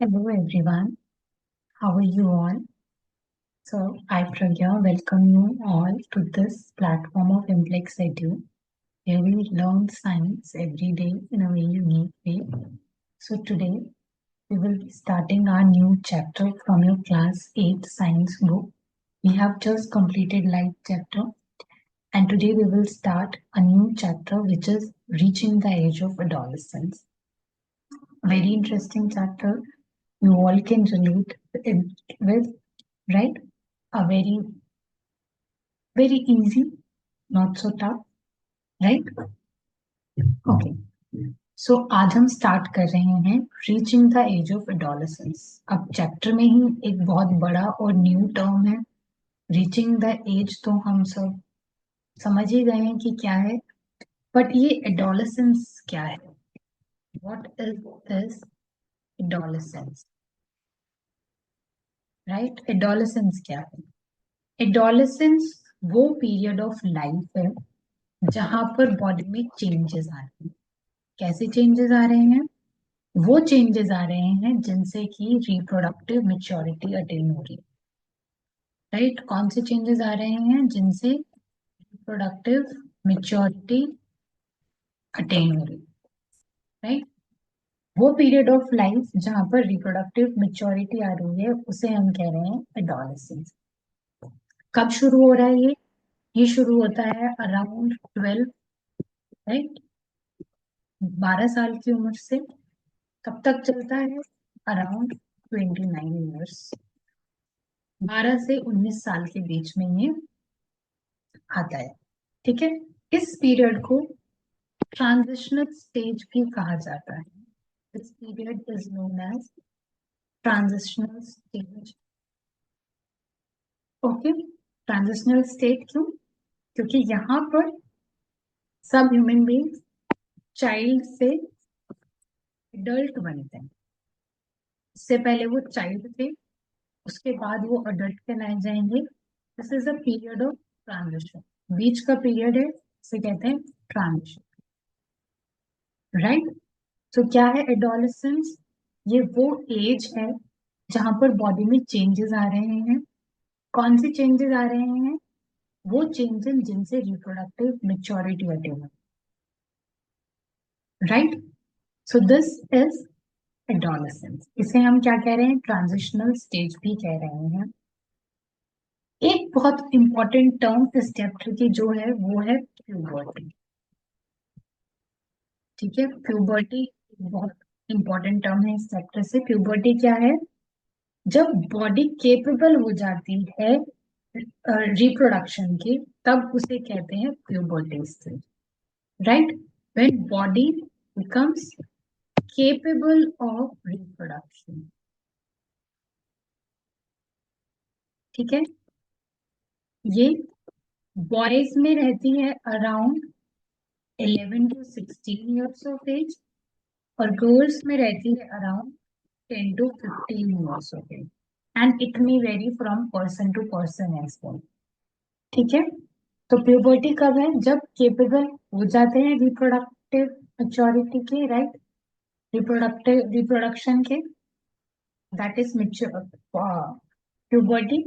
Hello everyone, how are you all? So I Pragya welcome you all to this platform of Implex Edu, where we learn science every day in a very unique way. So today we will be starting our new chapter from your class 8 science book. We have just completed life chapter and today we will start a new chapter which is reaching the age of adolescence. Very interesting chapter. You all can relate it with, right? A very easy, not so tough, right? Okay. सो आज हम start कर रहे हैं reaching the age of adolescence. अब chapter में ही एक बहुत बड़ा और न्यू टर्म है रीचिंग द एज, तो हम सब समझ ही गए हैं कि क्या है। बट ये एडोलेसेंस क्या है? What is this adolescence? Right, adolescence क्या है? एडोलेसेंस वो पीरियड ऑफ लाइफ है जहां पर बॉडी में चेंजेस आ रहे हैं। कैसे चेंजेस आ रहे हैं? वो चेंजेस आ रहे हैं जिनसे कि रिप्रोडक्टिव मेच्योरिटी अटेन हो रही है। राइट, कौन से चेंजेस आ रहे हैं जिनसे रिप्रोडक्टिव मेच्योरिटी अटेन हो रही है? राइट, वो पीरियड ऑफ लाइफ जहां पर रिप्रोडक्टिव मेच्योरिटी आ रही है उसे हम कह रहे हैं एडोलेसेंस। कब शुरू हो रहा है ये शुरू होता है अराउंड 12, राइट, 12 साल की उम्र से। कब तक चलता है? अराउंड 29 ईयर्स, 12 से 19 साल के बीच में ये आता है। ठीक है, इस पीरियड को ट्रांजिशनल स्टेज भी कहा जाता है। This period is known as transitional stage. Okay, transitional state क्यों? क्योंकि यहाँ पर सब ह्यूमन बींग्स चाइल्ड से एडल्ट बनते हैं। इससे पहले वो चाइल्ड थे, उसके बाद वो अडल्ट कहलाए जाएंगे। This is a period of transition, बीच का पीरियड है, इसे कहते हैं ट्रांजिशन। राइट, तो क्या है एडोलेसेंस? ये वो एज है जहां पर बॉडी में चेंजेस आ रहे हैं। कौन से चेंजेस आ रहे हैं? वो चेंजेस जिनसे रिप्रोडक्टिव मेच्योरिटी अटेन हो। Right, so this is adolescence. इसे हम क्या कह रहे हैं? ट्रांजिशनल स्टेज भी कह रहे हैं। एक बहुत इंपॉर्टेंट टर्म इस चैप्टर की जो है वो है प्यूबर्टी। ठीक है, प्यूबर्टी बहुत इंपॉर्टेंट टर्म है इस चैप्टर से। प्यूबर्टी क्या है? जब बॉडी केपेबल हो जाती है रिप्रोडक्शन की, तब उसे कहते हैं puberty stage. Right, when body becomes capable of reproduction. ठीक है, ये बॉयज में रहती है around 11 to 16 years of age और गर्ल्स में रहती है around 10 to 15 years of age, and it may vary from person to person as well. ठीक है, तो प्यूबर्टी कब है? जब केपेबल हो जाते हैं रिप्रोडक्टिव मेच्योरिटी के, राइट, रिप्रोडक्टिव रिप्रोडक्शन के, दैट इज प्यूबर्टी।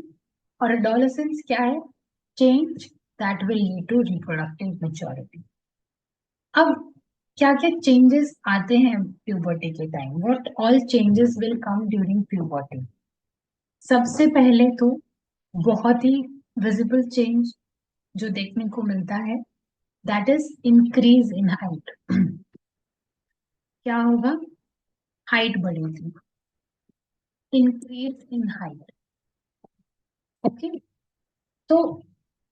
और एडोलेसेंस क्या है? Change that will lead to reproductive maturity. अब क्या क्या चेंजेस आते हैं प्यूबर्टी के time? What all changes will come during puberty? सबसे पहले तो बहुत ही विजिबल चेंज जो देखने को मिलता है, that is increase in height. क्या होगा? हाइट बढ़ेगी, इंक्रीज इन हाइट। ओके, तो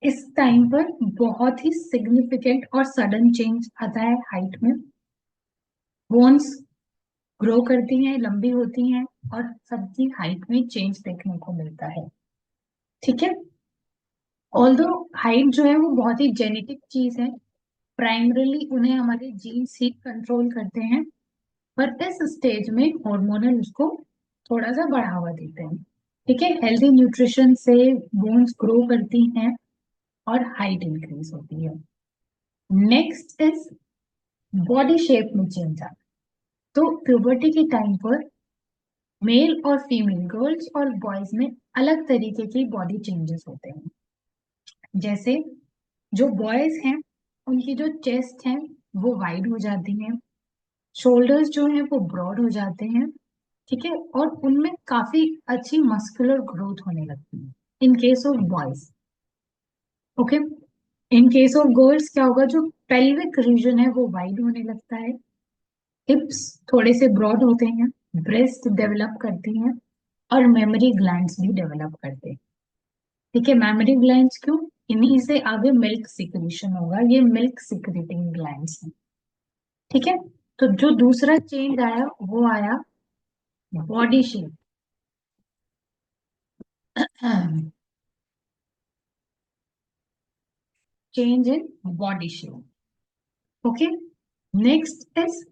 इस टाइम पर बहुत ही सिग्निफिकेंट और सडन चेंज आता है हाइट में। बोन्स ग्रो करती हैं, लंबी होती हैं और सबकी हाइट में चेंज देखने को मिलता है। ठीक है, ऑल्दो हाइट जो है वो बहुत ही जेनेटिक चीज है, प्राइमरीली उन्हें हमारे जीन्स ही कंट्रोल करते हैं, पर इस स्टेज में हार्मोनल उसको थोड़ा सा बढ़ावा देते हैं। ठीक है, हेल्दी न्यूट्रिशन से बोन्स ग्रो करती हैं और हाइट इंक्रीज होती है। नेक्स्ट इज बॉडी शेप में चेंज आता है। तो प्यूबर्टी के टाइम पर मेल और फीमेल, गर्ल्स और बॉयज में अलग तरीके की बॉडी चेंजेस होते हैं। जैसे जो बॉयज हैं उनकी जो चेस्ट है वो वाइड हो जाती है, शोल्डर्स जो है वो ब्रॉड हो जाते हैं, ठीक है, और उनमें काफी अच्छी मस्कुलर ग्रोथ होने लगती है in case of boys. Okay, in case of girls क्या होगा, जो पेल्विक रीजन है वो वाइड होने लगता है, हिप्स थोड़े से ब्रॉड होते हैं, ब्रेस्ट डेवलप करती हैं, और मेमोरी ग्लैंड्स भी डेवलप करते हैं। ठीक है, मेमोरी ग्लैंड्स क्यों, इन्हीं से आगे मिल्क सिक्रीशन होगा, ये मिल्क सिक्रेटिंग ग्लैंड्स हैं। ठीक है, तो जो दूसरा चेंज आया वो आया body shape. Change in body shape. Okay, next is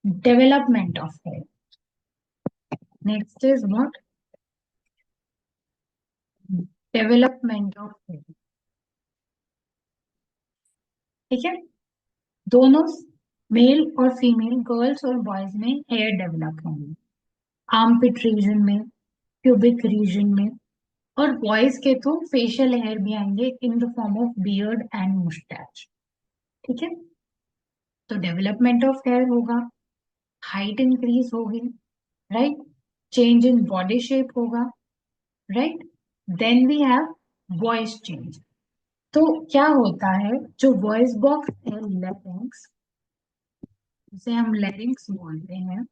development of hair. Next is what, development of hair. ठीक है, दोनों मेल और फीमेल, गर्ल्स और बॉयज में हेयर डेवलप होंगे, आर्मपिट रीजन में, प्यूबिक रीजन में, और बॉयज के तो फेशियल हेयर भी आएंगे in the form of beard and moustache. ठीक है, तो डेवलपमेंट ऑफ हेयर होगा, हाइट इंक्रीज होगी, right, change in body shape होगा, right, then we have voice change. तो क्या होता है, जो वॉइस बॉक्स है लैरिंक्स, जिसे हम लैरिंक्स बोलते हैं,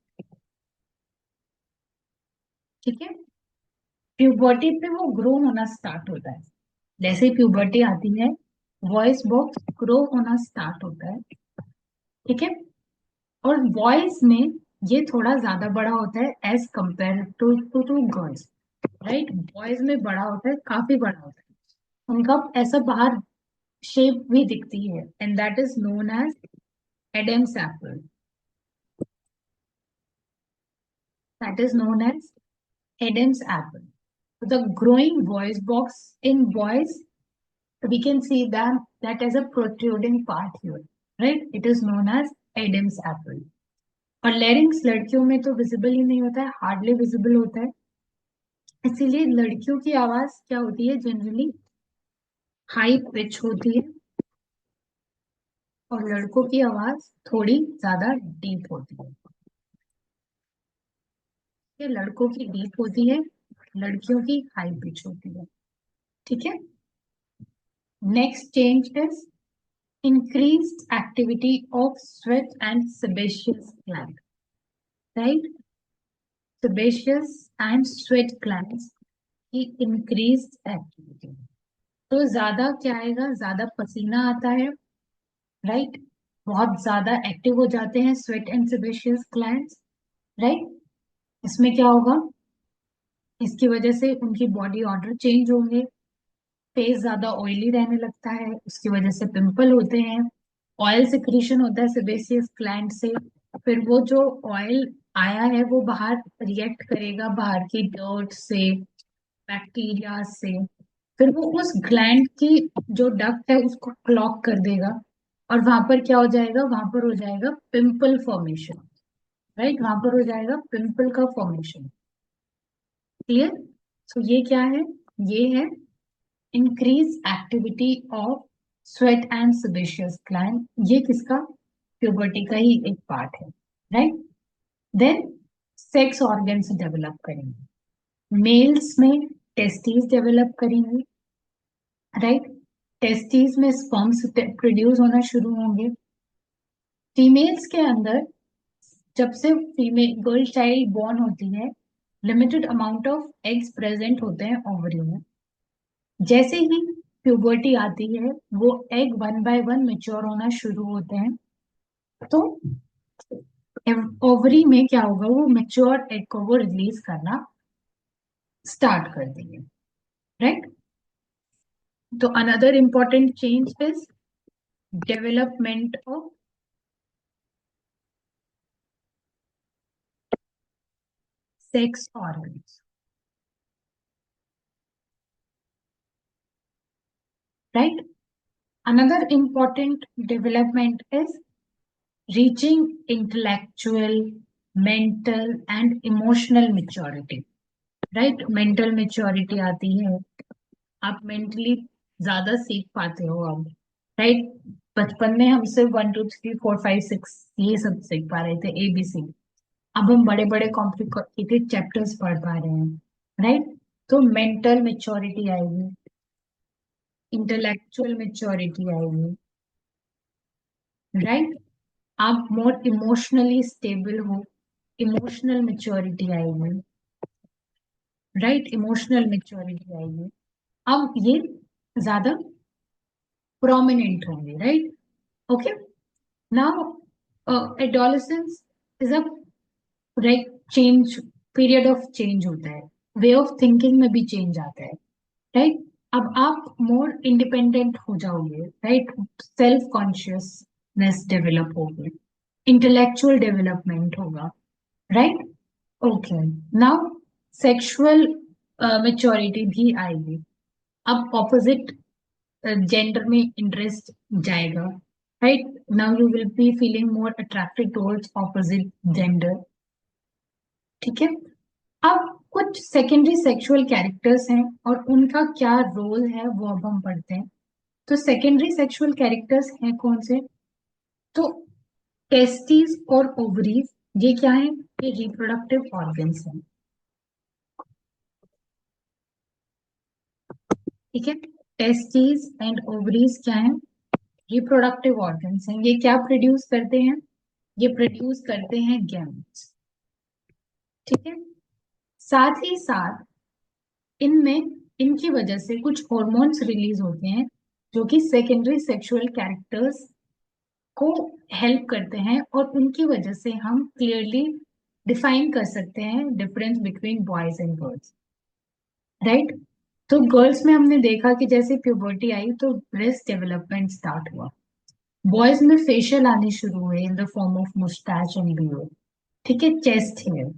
ठीक है, प्यूबर्टी पे वो ग्रो होना स्टार्ट होता है। जैसे ही प्यूबर्टी आती है वॉइस बॉक्स ग्रो होना स्टार्ट होता है। ठीक है, और बॉयज में ये थोड़ा ज्यादा बड़ा होता है as compare to girls, right, boys में बड़ा होता है, काफी बड़ा होता है, उनका ऐसा बाहर शेप भी दिखती है, and that is known as Adam's apple. That is known as Adam's apple. The growing voice box in boys, we can see that as a protruding part here, right? It is known as Adam's apple. और larynx लड़कियों में तो visible ही नहीं होता है, hardly visible होता है, इसीलिए लड़कियों की आवाज क्या होती है, जनरली हाई पिच होती है, और लड़कों की आवाज थोड़ी ज्यादा डीप होती है। ये लड़कों की डीप होती है, लड़कियों की हाई पिच होती है। ठीक है, next change is increased activity of sweat and sebaceous gland, right? Sebaceous and sweat glands की increased activity, तो ज्यादा क्या आएगा, ज्यादा पसीना आता है, राइट, बहुत ज्यादा एक्टिव हो जाते हैं sweat and sebaceous glands, right. इसमें क्या होगा, इसकी वजह से उनकी बॉडी ऑर्डर चेंज होंगे, फेस ज्यादा ऑयली रहने लगता है, उसकी वजह से पिंपल होते हैं, ऑयल सिक्रीशन होता है सेबेसियस ग्लैंड से, फिर वो जो ऑयल आया है वो बाहर रिएक्ट करेगा बाहर की डर्ट से, बैक्टीरिया से, फिर वो उस ग्लैंड की जो डक्ट है उसको क्लॉग कर देगा, और वहां पर क्या हो जाएगा, वहां पर हो जाएगा पिंपल फॉर्मेशन, राइट, वहां पर हो जाएगा पिंपल का फॉर्मेशन। क्लियर, सो ये क्या है, ये है increase activity of sweat and sebaceous gland, ये किसका, प्यूबर्टी का ही एक पार्ट है, right. Then sex organs develop करेंगे, मेल्स में टेस्टिस डेवलप करेंगे, राइट, टेस्टिस में स्पर्म्स प्रोड्यूस होना शुरू होंगे। फीमेल्स के अंदर जब से फीमेल गर्ल चाइल्ड बॉर्न होती है, limited amount of eggs present होते हैं ओवरी में, जैसे ही प्यूबर्टी आती है वो egg one by one mature होना शुरू होते हैं, तो ओवरी में क्या होगा, वो मेच्योर एग को वो रिलीज करना स्टार्ट कर देंगे, राइट। तो another important change is development of sex organs, right. Another important development is reaching intellectual mental and emotional maturity, right. Mental maturity आती है, आप मेंटली ज्यादा सीख पाते हो अब, राइट। बचपन में हम सिर्फ 1 2 3 4 5 6 ये सब सीख पा रहे थे, ABC। अब हम बड़े बड़े कॉम्प्लिकेटेड चैप्टर्स पढ़ पा रहे हैं, राइट। तो मेंटल मेच्योरिटी आएगी, इंटेलेक्चुअल मेच्योरिटी आएगी, राइट। आप मोर इमोशनली स्टेबल हो, इमोशनल मेच्योरिटी आएगी, राइट। इमोशनल मेच्योरिटी आएगी। अब ये ज्यादा प्रोमिनेंट होंगे, right. Okay. Now adolescence is a right change, period of change होता है, वे ऑफ थिंकिंग में भी चेंज आता है, राइट। अब आप मोर इंडिपेंडेंट हो जाओगे, राइट। सेल्फ कॉन्शियसनेस डेवलप होगी, इंटेलेक्चुअल डेवलपमेंट होगा, right. Okay. Now sexual maturity भी आएगी। अब ऑपोजिट जेंडर में इंटरेस्ट जाएगा, right. Now you will be feeling more attracted towards opposite gender, ठीक है। अब कुछ सेकेंडरी सेक्सुअल कैरेक्टर्स हैं और उनका क्या रोल है वो अब हम पढ़ते हैं। तो सेकेंडरी सेक्सुअल कैरेक्टर्स हैं कौन से? तो टेस्टिस और ओवरीज, ये क्या है? ये रिप्रोडक्टिव ऑर्गन्स हैं, ठीक है। टेस्टिस एंड ओवरीज क्या है? रिप्रोडक्टिव ऑर्गन्स हैं। ये क्या प्रोड्यूस करते हैं? ये प्रोड्यूस करते हैं गैमेट्स, ठीक है। साथ ही साथ इनमें, इनकी वजह से कुछ हॉर्मोन्स रिलीज होते हैं जो कि सेकेंडरी सेक्सुअल कैरेक्टर्स को हेल्प करते हैं, और उनकी वजह से हम क्लियरली डिफाइन कर सकते हैं difference between boys and girls, right. तो गर्ल्स में हमने देखा कि जैसे प्यूबर्टी आई तो ब्रेस्ट डेवलपमेंट स्टार्ट हुआ, बॉयज में फेशियल आने शुरू हुए इन the form of moustache and beard, ठीक है, चेस्ट हेयर।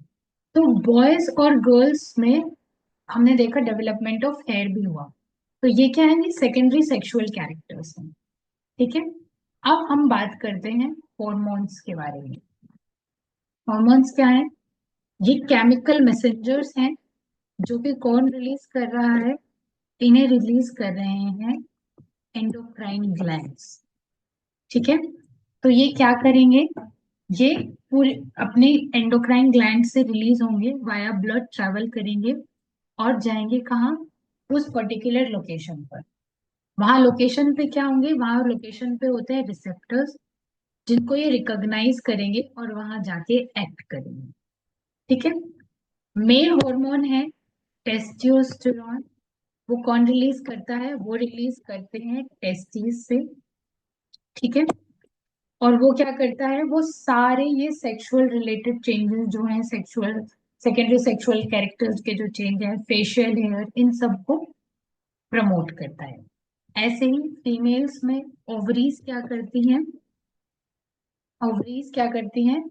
तो बॉयज और गर्ल्स में हमने देखा डेवलपमेंट ऑफ हेयर भी हुआ। तो ये क्या है? ये सेकेंडरी सेक्सुअल कैरेक्टर्स हैं, ठीक है। अब हम बात करते हैं हॉर्मोन्स के बारे में। हॉर्मोन्स क्या है? ये केमिकल मैसेंजर्स हैं जो कि कौन रिलीज कर रहा है? इन्हें रिलीज कर रहे हैं एंडोक्राइन ग्लैंड्स, ठीक है। तो ये क्या करेंगे? ये पूरे अपने एंडोक्राइन ग्लैंड से रिलीज होंगे, वाया ब्लड ट्रैवल करेंगे और जाएंगे कहाँ? उस पर्टिकुलर लोकेशन पर। वहां लोकेशन पे क्या होंगे? वहां लोकेशन पे होते हैं रिसेप्टर्स जिनको ये रिकॉग्नाइज करेंगे और वहां जाके एक्ट करेंगे, ठीक है। मेल हार्मोन है टेस्टोस्टेरोन, वो कौन रिलीज करता है? वो रिलीज करते हैं टेस्टिस से, ठीक है। और वो क्या करता है? वो सारे ये सेक्सुअल रिलेटेड चेंजेस जो हैं, सेक्सुअल सेकेंडरी सेक्सुअल कैरेक्टर्स के जो चेंज है, फेशियल हेयर, इन सबको प्रमोट करता है। ऐसे ही फीमेल्स में ओवरीज क्या करती हैं? ओवरीज क्या करती हैं?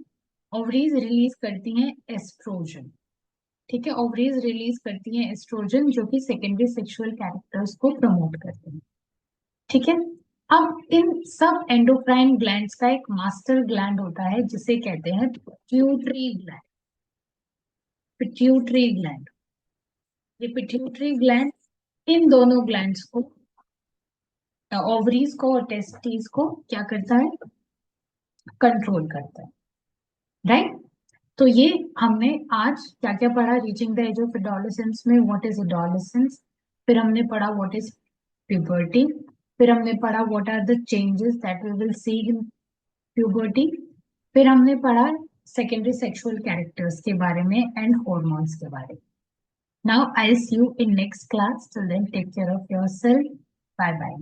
ओवरीज रिलीज करती हैं एस्ट्रोजन, ठीक है। ओवरीज रिलीज करती हैं एस्ट्रोजन जो कि सेकेंडरी सेक्सुअल कैरेक्टर्स को प्रमोट करते हैं, ठीक है। अब इन सब एंडोक्राइन ग्लैंड्स का एक मास्टर ग्लैंड होता है जिसे कहते हैं पिट्यूटरी ग्लैंड। पिट्यूटरी ग्लैंड, ये पिट्यूटरी ग्लैंड इन दोनों ग्लैंड्स को, ओवरीज को और टेस्टिस को क्या करता है? कंट्रोल करता है, राइट। तो ये हमने आज क्या क्या पढ़ा? Reaching the age of adolescence में व्हाट इज एडोलेसेंस, फिर हमने पढ़ा व्हाट इज प्यूबर्टी, फिर हमने पढ़ा what are the changes that we will see in puberty, फिर हमने पढ़ा सेकेंडरी सेक्सुअल कैरेक्टर्स के बारे में एंड हॉर्मोन्स के बारे में। Now I see you in next class, till then take care of yourself, bye bye.